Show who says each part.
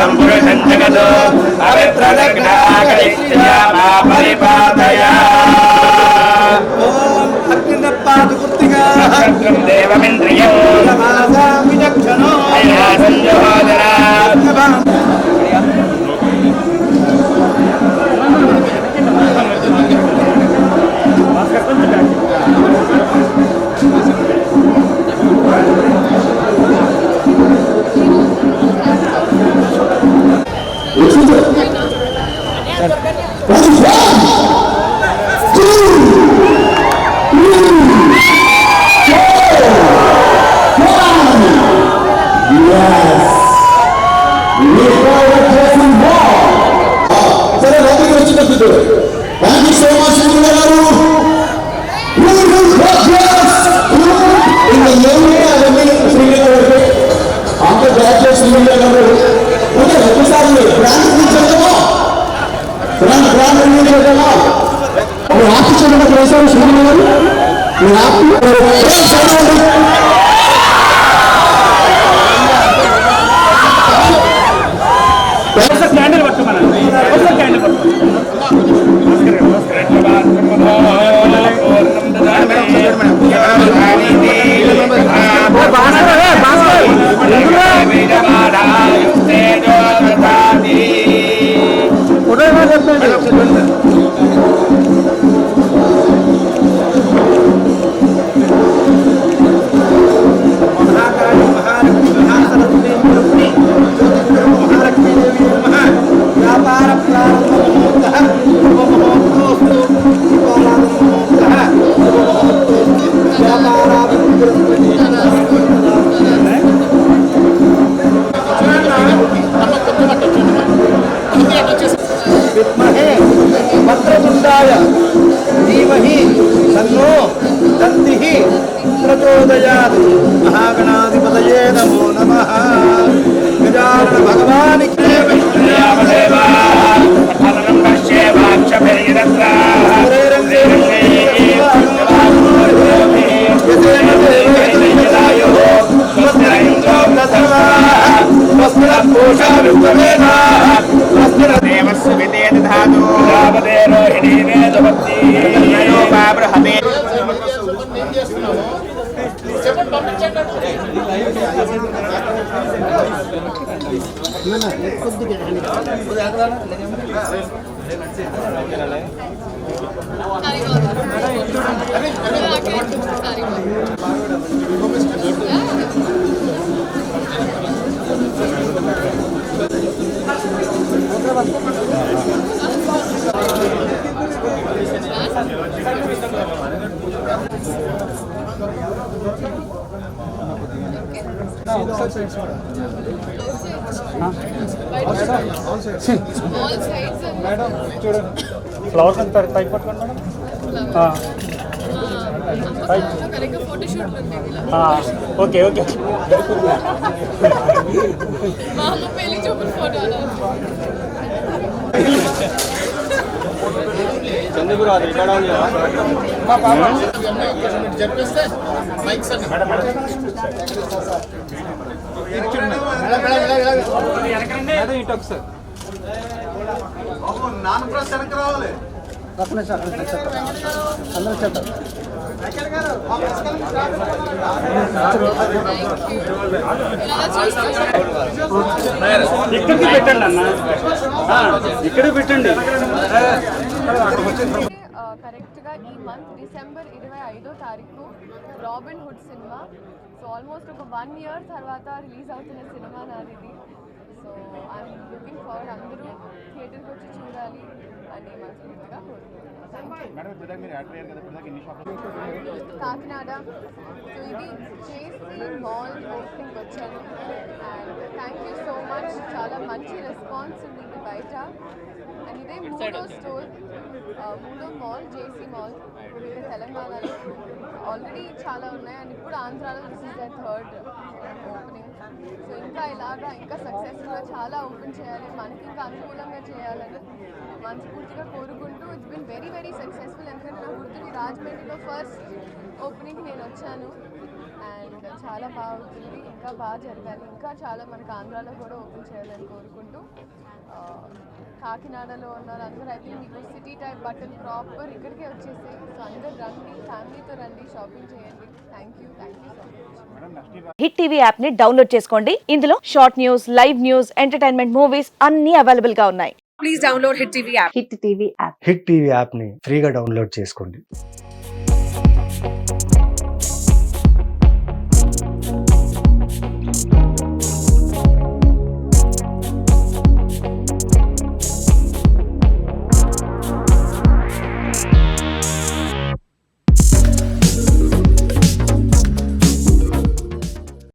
Speaker 1: పవిత్రం పురుషం జగదో పవిత్రదగ్నాకరిష్యామా పరిపాదయా ఓం అగ్నిపాదుకృతిగా నక్షత్రం దేవమింద్రియం విచక్షణో అయా సంజోదరా
Speaker 2: Thank you so much, in the name धीमहि तन्नो दन्तिः प्रचोदयात् महागणाधिपतये नमो नमः गजानन भगवान्
Speaker 3: ఫ్లవర్స్ అంతా టైప్ పట్టుకోండి మేడం. ఓకే ఓకే చంద్రగురు అది రికార్డ్ జరిపిస్తే ఇటు ఒకసారి నాన్న ప్రెస్ వెనక్కి రావాలి అందరూ చెప్తారు. ఇక్కడికి పెట్టండి అన్న, ఇక్కడ పెట్టండి.
Speaker 4: కరెక్ట్గా ఈ మంత్ డిసెంబర్ 25వ తారీఖు robin hood cinema. So almost ఒక 1 year తర్వాత రిలీజ్ అవుతున్న సినిమా నాది. సో ఐఎమ్ లుకింగ్ ఫార్వర్డ్, అందరూ థియేటర్కి వచ్చి చూడాలి అని మనస్ఫూర్తిగా కోరుకుంటున్నాను. కాకినాడ. సో ఇది జేసీ మాల్ ఓపెనింగ్ వచ్చాను and thank you so much. చాలా మంచి రెస్పాన్స్ ఉంది బయట. అండ్ ఇదే మూడో స్టోర్, మూడో మాల్ జేసీ మాల్ తెలంగాణలో. ఆల్రెడీ చాలా ఉన్నాయి అండ్ ఇప్పుడు ఆంధ్రాలో this is the 3rd opening. So ఇంకా ఇలాగా ఇంకా సక్సెస్ఫుల్గా చాలా ఓపెన్ చేయాలి, మనకి ఇంకా అనుకూలంగా చేయాలని మనస్ఫూర్తిగా కోరుకుంటూ it's been very very successful. ఎందుకంటే నా గుర్తుకి రాజమండ్రిలో ఫస్ట్ ఓపెనింగ్ నేను వచ్చాను అండ్ చాలా బాగుంటుంది, ఇంకా బాగా జరగాలి, ఇంకా చాలా మనకు ఆంధ్రాలో కూడా ఓపెన్ చేయాలని కోరుకుంటూ కాకినాడలో ఉన్న వాళ్ళందరూ అయితే మీకు సిటీ టైప్ బట్టలు ప్రాపర్ ఇక్కడికే వచ్చేసాయి. సో అందరు రండి, ఫ్యామిలీతో రండి, షాపింగ్ చేయండి. Thank you so much.
Speaker 5: Hit TV app ని డౌన్లోడ్ చేసుకోండి. ఇందులో short news, live news, entertainment movies అన్ని అవైలబుల్ గా ఉన్నాయి.
Speaker 6: Please download Hit TV app.
Speaker 5: Hit TV app
Speaker 7: hit TV యాప్ని ఫ్రీగా డౌన్లోడ్ చేసుకోండి.